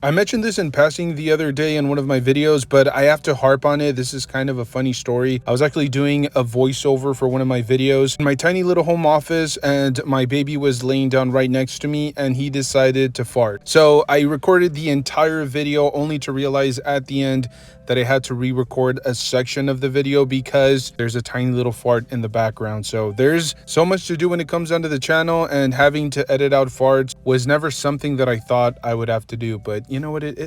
I mentioned this in passing the other day in one of my videos, but I have to harp on it. This is kind of a funny story. I was actually doing a voiceover for one of my videos in my tiny little home office, and my baby was laying down right next to me, and he decided to fart. So I recorded the entire video only to realize at the end that I had to re-record a section of the video because there's a tiny little fart in the background. So there's so much to do when it comes down to the channel, and having to edit out farts was never something that I thought I would have to do. But you know what, it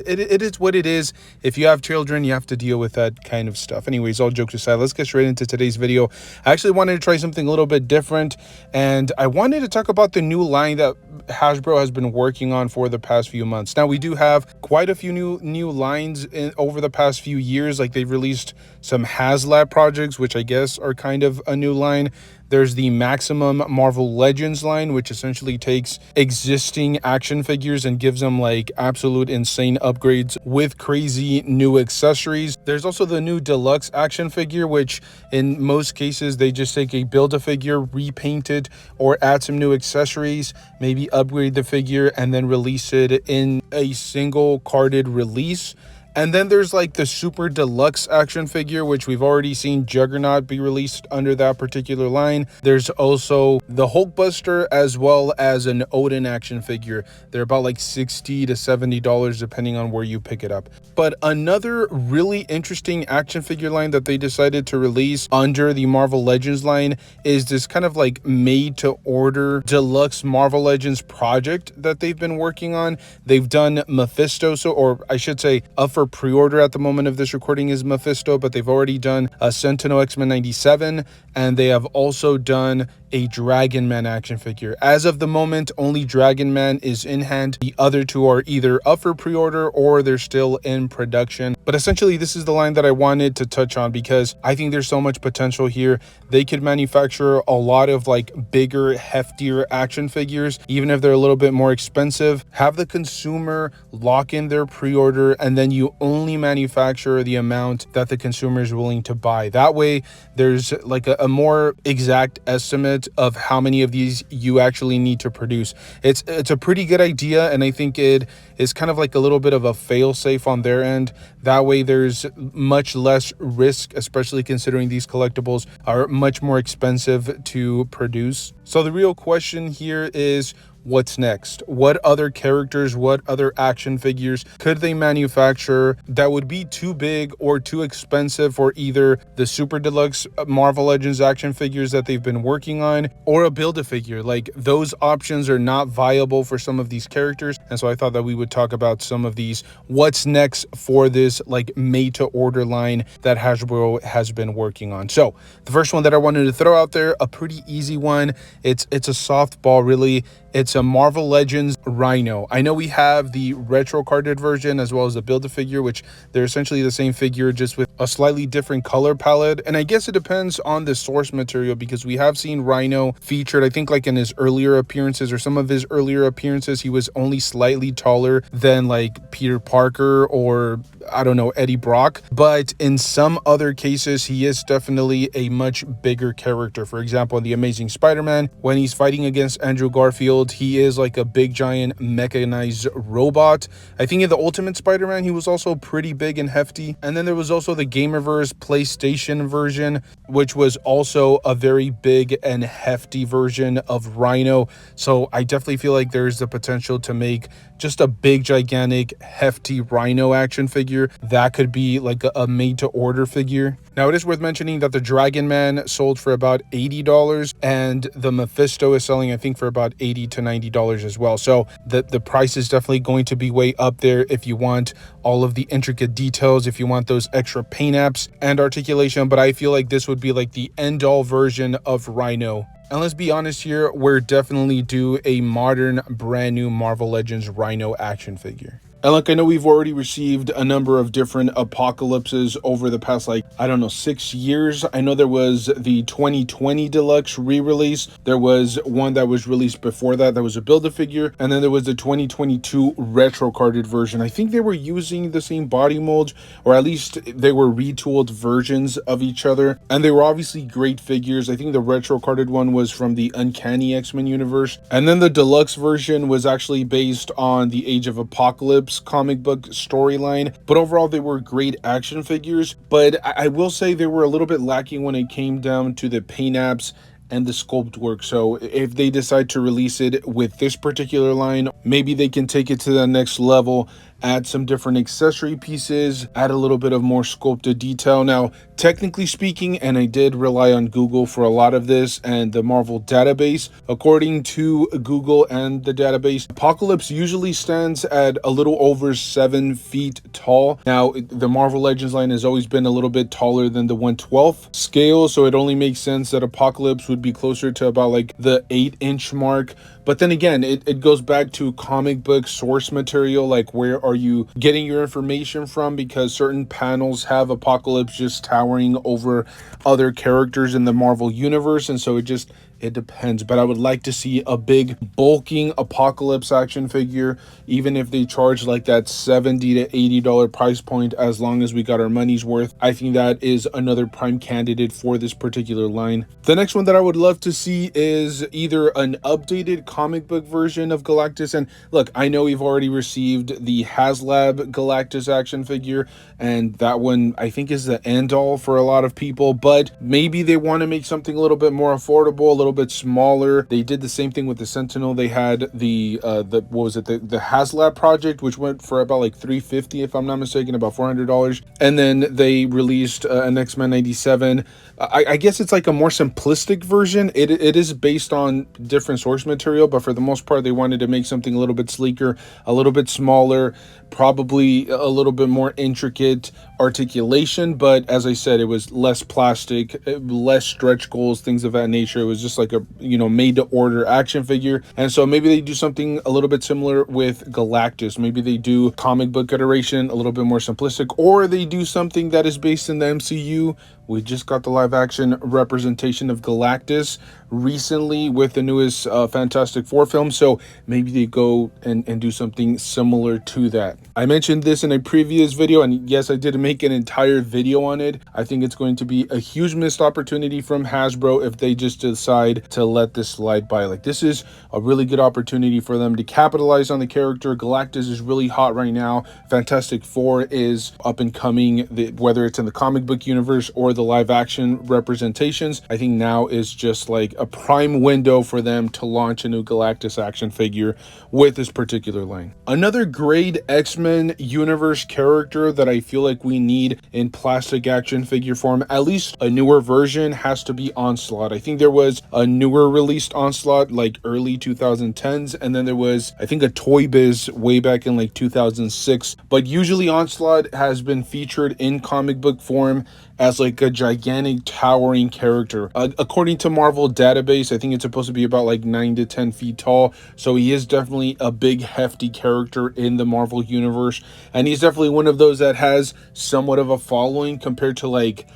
is what it is. If you have children, you have to deal with that kind of stuff. Anyways, all jokes aside, let's get straight into today's video. I actually wanted to try something a little bit different, and I wanted to talk about the new line that Hasbro has been working on for the past few months. Now, we do have quite a few new lines over the past few years. Like, they've released some HasLab projects, which I guess are kind of a new line. There's the Maximum Marvel Legends line, which essentially takes existing action figures and gives them like absolute insane upgrades with crazy new accessories. There's also the new deluxe action figure, which in most cases they just take a Build-A-Figure, repaint it, or add some new accessories, maybe upgrade the figure, and then release it in a single carded release. And then there's like the super deluxe action figure, which we've already seen Juggernaut be released under that particular line. There's also the Hulkbuster as well as an Odin action figure. They're about like $60 to $70 depending on where you pick it up. But another really interesting action figure line that they decided to release under the Marvel Legends line is this kind of like made to order deluxe Marvel Legends project that they've been working on. They've done Mephisto, or I should say up for pre-order at the moment of this recording is Mephisto, but they've already done a Sentinel X-Men 97, and they have also done a Dragon Man action figure. As of the moment, only Dragon Man is in hand. The other two are either up for pre-order or they're still in production. But essentially, this is the line that I wanted to touch on because I think there's so much potential here. They could manufacture a lot of like bigger, heftier action figures, even if they're a little bit more expensive. Have the consumer lock in their pre-order, and then you only manufacture the amount that the consumer is willing to buy. That way, there's like a more exact estimate of how many of these you actually need to produce. It's a pretty good idea, and I think it is kind of like a little bit of a fail-safe on their end. That way there's much less risk, especially considering these collectibles are much more expensive to produce. So the real question here is, what's next? What other characters, what other action figures could they manufacture that would be too big or too expensive for either the super deluxe Marvel Legends action figures that they've been working on, or a Build-A-Figure? Like, those options are not viable for some of these characters, and so I thought that we would talk about some of these. What's next for this like made to order line that Hasbro has been working on? So the first one that I wanted to throw out there, a pretty easy one. It's a softball, really. It's a Marvel Legends Rhino. I know we have the retro carded version as well as the Build-A-Figure, which they're essentially the same figure, just with a slightly different color palette. And I guess it depends on the source material, because we have seen Rhino featured, I think, like in his earlier appearances or some of his earlier appearances, he was only slightly taller than like Peter Parker or, I don't know, Eddie Brock. But in some other cases, he is definitely a much bigger character. For example, in The Amazing Spider-Man, when he's fighting against Andrew Garfield, he is like a big giant mechanized robot. I think in the Ultimate Spider-Man, he was also pretty big and hefty. And then there was also the Gamerverse PlayStation version, which was also a very big and hefty version of Rhino. So I definitely feel like there's the potential to make just a big, gigantic, hefty Rhino action figure that could be like a made-to-order figure. Now, it is worth mentioning that the Dragon Man sold for about $80, and the Mephisto is selling, I think, for about $80 to $90 as well. So the price is definitely going to be way up there if you want all of the intricate details, if you want those extra paint apps and articulation. But I feel like this would be like the end-all version of Rhino. And let's be honest here, we're definitely due a modern, brand new Marvel Legends Rhino action figure. And look, I know we've already received a number of different apocalypses over the past, like, I don't know, 6 years. I know there was the 2020 Deluxe re-release. There was one that was released before that was a Build-A-Figure. And then there was the 2022 retro carded version. I think they were using the same body molds, or at least they were retooled versions of each other. And they were obviously great figures. I think the retro carded one was from the Uncanny X-Men universe. And then the deluxe version was actually based on the Age of Apocalypse. Apocalypse comic book storyline, but overall they were great action figures. But I will say they were a little bit lacking when it came down to the paint apps and the sculpt work. So if they decide to release it with this particular line, maybe they can take it to the next level, add some different accessory pieces, add a little bit of more sculpted detail. Now, technically speaking, and I did rely on Google for a lot of this and the Marvel database, according to Google and the database, Apocalypse usually stands at a little over 7 feet tall. Now, the Marvel Legends line has always been a little bit taller than the 1/12 scale, so it only makes sense that Apocalypse would be closer to about like the 8-inch mark. But then again, it goes back to comic book source material, like where are you getting your information from, because certain panels have Apocalypse just towering over other characters in the Marvel universe, and so it depends. But I would like to see a big bulking Apocalypse action figure, even if they charge like that $70 to $80 price point, as long as we got our money's worth. I think that is another prime candidate for this particular line. The next one that I would love to see is either an updated comic book version of Galactus. And look, I know we've already received the HasLab Galactus action figure, and that one I think is the end all for a lot of people, but maybe they want to make something a little bit more affordable, a little bit smaller. They did the same thing with the Sentinel. They had the what was it, the HasLab project, which went for about like $350 if I'm not mistaken, about $400, and then they released an X-Men 97. I guess it's like a more simplistic version. It is based on different source material, but for the most part they wanted to make something a little bit sleeker, a little bit smaller, probably a little bit more intricate articulation. But as I said, it was less plastic, less stretch goals, things of that nature. It was just like a, you know, made to order action figure. And so maybe they do something a little bit similar with Galactus. Maybe they do comic book iteration, a little bit more simplistic, or they do something that is based in the MCU. We just got the live action representation of Galactus recently with the newest Fantastic Four film, so maybe they go and do something similar to that. I mentioned this in a previous video, and yes, I did make an entire video on it. I think it's going to be a huge missed opportunity from Hasbro if they just decide to let this slide by. Like, this is a really good opportunity for them to capitalize on the character. Galactus is really hot right now. Fantastic Four is up and coming, whether it's in the comic book universe or the live action representations. I think now is just like a prime window for them to launch a new Galactus action figure with this particular line. Another great X-Men universe character that I feel like we need in plastic action figure form, at least a newer version, has to be Onslaught. I think there was a newer released Onslaught like early 2010s, and then there was, I think, a Toy Biz way back in like 2006. But usually Onslaught has been featured in comic book form as like a gigantic towering character. According to Marvel database, I think it's supposed to be about like 9 to 10 feet tall. So he is definitely a big hefty character in the Marvel universe. And he's definitely one of those that has somewhat of a following compared to like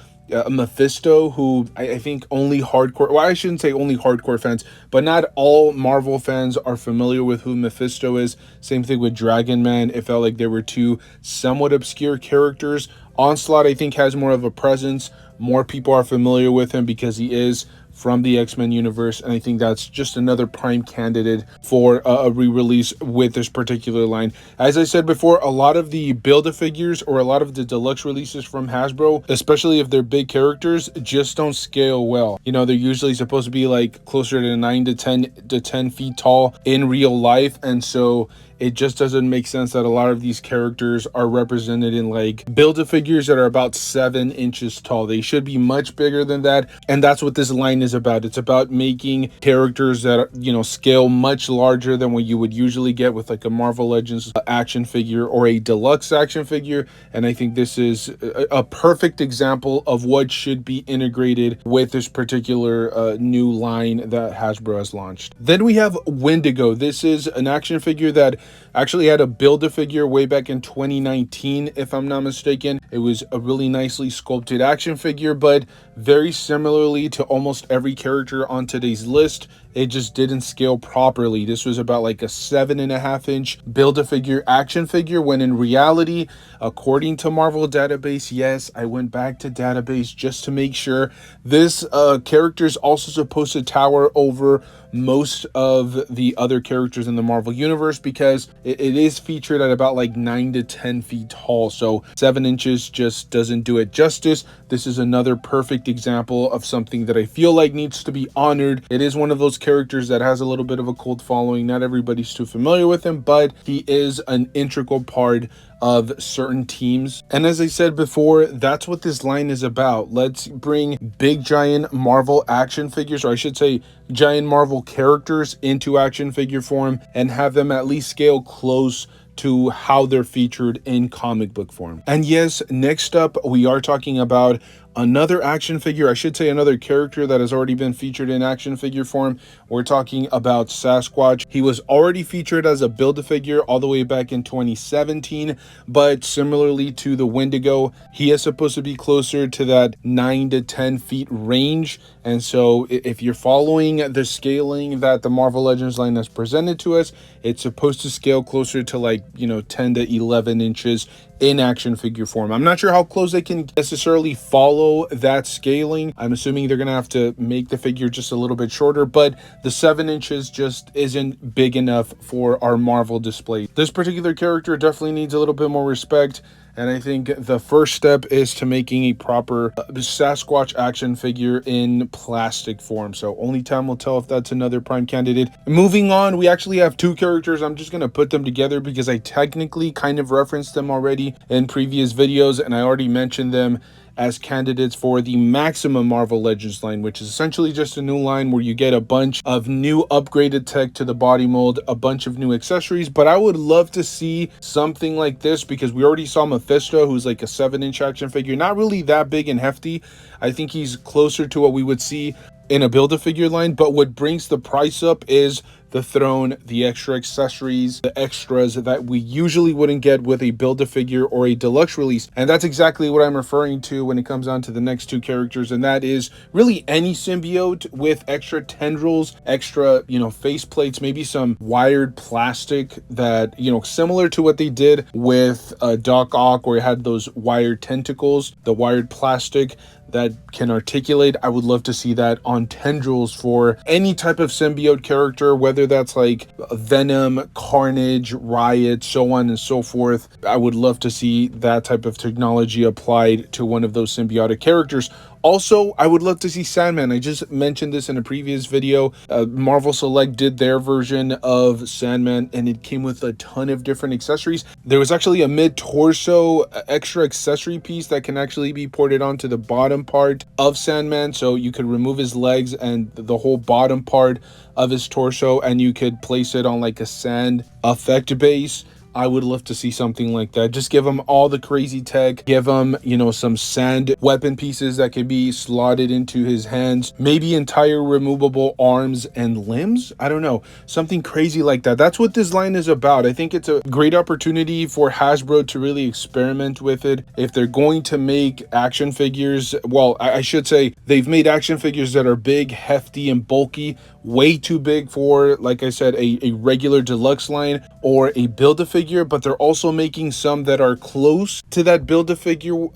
Mephisto, who I think only hardcore, well, I shouldn't say only hardcore fans, but not all Marvel fans are familiar with who Mephisto is. Same thing with Dragon Man. It felt like there were two somewhat obscure characters. Onslaught, I think, has more of a presence. More people are familiar with him because he is from the X-Men universe, and I think that's just another prime candidate for a re-release with this particular line. As I said before, a lot of the Build-A-Figures or a lot of the deluxe releases from Hasbro, especially if they're big characters, just don't scale well. You know, they're usually supposed to be like closer to 9 to 10 feet tall in real life, and so it just doesn't make sense that a lot of these characters are represented in like Build-A-Figures that are about 7 inches tall. They should be much bigger than that, and that's what this line is about. It's about making characters that are, you know, scale much larger than what you would usually get with like a Marvel Legends action figure or a deluxe action figure. And I think this is a perfect example of what should be integrated with this particular new line that Hasbro has launched. Then we have Wendigo. This is an action figure that actually had a Build-A-Figure way back in 2019, if I'm not mistaken. It was a really nicely sculpted action figure, but very similarly to almost every character on today's list, it just didn't scale properly. This was about like a 7.5-inch Build-A-Figure action figure, when in reality, according to Marvel Database, yes, I went back to Database just to make sure, this character is also supposed to tower over most of the other characters in the Marvel universe, because it is featured at about like 9 to 10 feet tall. So 7 inches just doesn't do it justice. This is another perfect example of something that I feel like needs to be honored. It is one of those characters that has a little bit of a cult following. Not everybody's too familiar with him, but he is an integral part of certain teams. And as I said before, that's what this line is about. Let's bring big giant Marvel action figures, or I should say giant Marvel characters, into action figure form and have them at least scale close to how they're featured in comic book form. And yes, next up we are talking about another action figure, I should say another character that has already been featured in action figure form. We're talking about Sasquatch. He was already featured as a Build-A-Figure all the way back in 2017, but similarly to the Wendigo, he is supposed to be closer to that 9 to 10 feet range. And so if you're following the scaling that the Marvel Legends line has presented to us, it's supposed to scale closer to like, 10 to 11 inches in action figure form. I'm not sure how close they can necessarily follow that scaling. I'm assuming they're gonna have to make the figure just a little bit shorter, but the 7 inches just isn't big enough for our Marvel display. This particular character definitely needs a little bit more respect, and I think the first step is to making a proper Sasquatch action figure in plastic form. So only time will tell if that's another prime candidate. Moving on, we actually have two characters. I'm just going to put them together because I technically kind of referenced them already in previous videos, and I already mentioned them as candidates for the Maximum Marvel Legends line, which is essentially just a new line where you get a bunch of new upgraded tech to the body mold, a bunch of new accessories. But I would love to see something like this, because we already saw Mephisto, who's like a 7-inch action figure, not really that big and hefty. I think he's closer to what we would see in a Build-A-Figure line, but what brings the price up is the throne, the extra accessories, the extras that we usually wouldn't get with a Build-A-Figure or a deluxe release. And that's exactly what I'm referring to when it comes down to the next two characters, and that is really any symbiote with extra tendrils, extra, face plates, maybe some wired plastic that, similar to what they did with Doc Ock, where it had those wired tentacles, the wired plastic that can articulate. I would love to see that on tendrils for any type of symbiote character, whether that's like Venom, Carnage, Riot, so on and so forth. I would love to see that type of technology applied to one of those symbiotic characters. Also, I would love to see Sandman. I just mentioned this in a previous video. Marvel Select did their version of Sandman, and it came with a ton of different accessories. There was actually a mid-torso extra accessory piece that can actually be ported onto the bottom part of Sandman, so you could remove his legs and the whole bottom part of his torso, and you could place it on like a sand effect base. I would love to see something like that. Just give him all the crazy tech, give him, some sand weapon pieces that could be slotted into his hands, maybe entire removable arms and limbs. I don't know, something crazy like that. That's what this line is about. I think it's a great opportunity for Hasbro to really experiment with it. If they're going to make action figures, well, I should say they've made action figures that are big, hefty, and bulky, way too big for, like I said, a regular deluxe line or a Build-A-Figure, but they're also making some that are close to that Build-A-Figure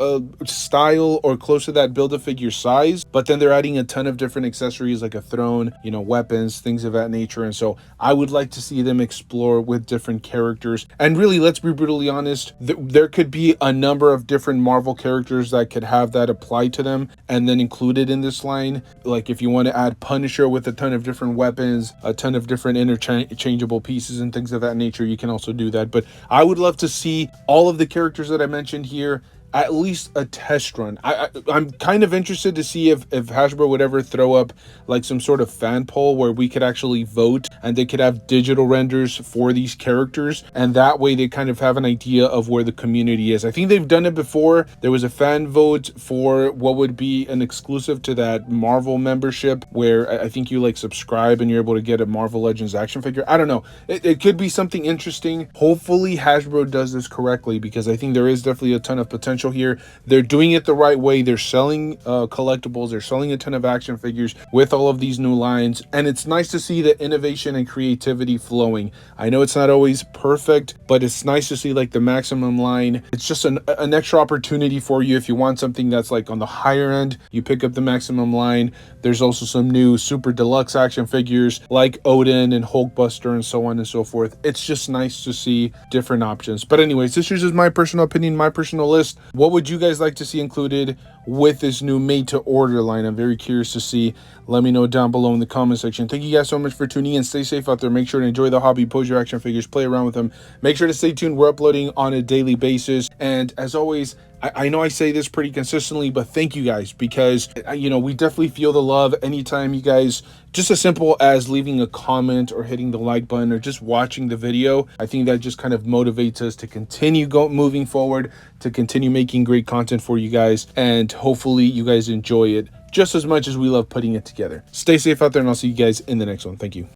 style or close to that Build-A-Figure size, but then they're adding a ton of different accessories like a throne, weapons, things of that nature. And so I would like to see them explore with different characters. And really, let's be brutally honest, there could be a number of different Marvel characters that could have that apply to them and then included in this line. Like if you want to add Punisher with a ton of different weapons, a ton of different interchangeable pieces and things of that nature, you can also do that. But I would love to see all of the characters that I mentioned here at least a test run. I'm kind of interested to see if Hasbro would ever throw up like some sort of fan poll where we could actually vote and they could have digital renders for these characters, and that way they kind of have an idea of where the community is. I think they've done it before. There was a fan vote for what would be an exclusive to that Marvel membership where I think you like subscribe and you're able to get a Marvel Legends action figure. I don't know, it could be something interesting. Hopefully Hasbro does this correctly, because I think there is definitely a ton of potential potential here. They're doing it the right way. They're selling collectibles. They're selling a ton of action figures with all of these new lines, and it's nice to see the innovation and creativity flowing. I know it's not always perfect, but it's nice to see like the Maximum line. It's just an extra opportunity for you if you want something that's like on the higher end. You pick up the Maximum line. There's also some new super deluxe action figures like Odin and Hulkbuster and so on and so forth. It's just nice to see different options. But anyways, this is just my personal opinion, my personal list. What would you guys like to see included with this new made to order line? I'm very curious to see. Let me know down below in the comment section. Thank you guys so much for tuning in. Stay safe out there. Make sure to enjoy the hobby, pose your action figures, play around with them. Make sure to stay tuned. We're uploading on a daily basis, and as always, I know I say this pretty consistently, but thank you guys, because you know, we definitely feel the love anytime you guys, just as simple as leaving a comment or hitting the like button or just watching the video. I think that just kind of motivates us to continue moving forward, to continue making great content for you guys, and hopefully you guys enjoy it just as much as we love putting it together. Stay safe out there, and I'll see you guys in the next one. Thank you.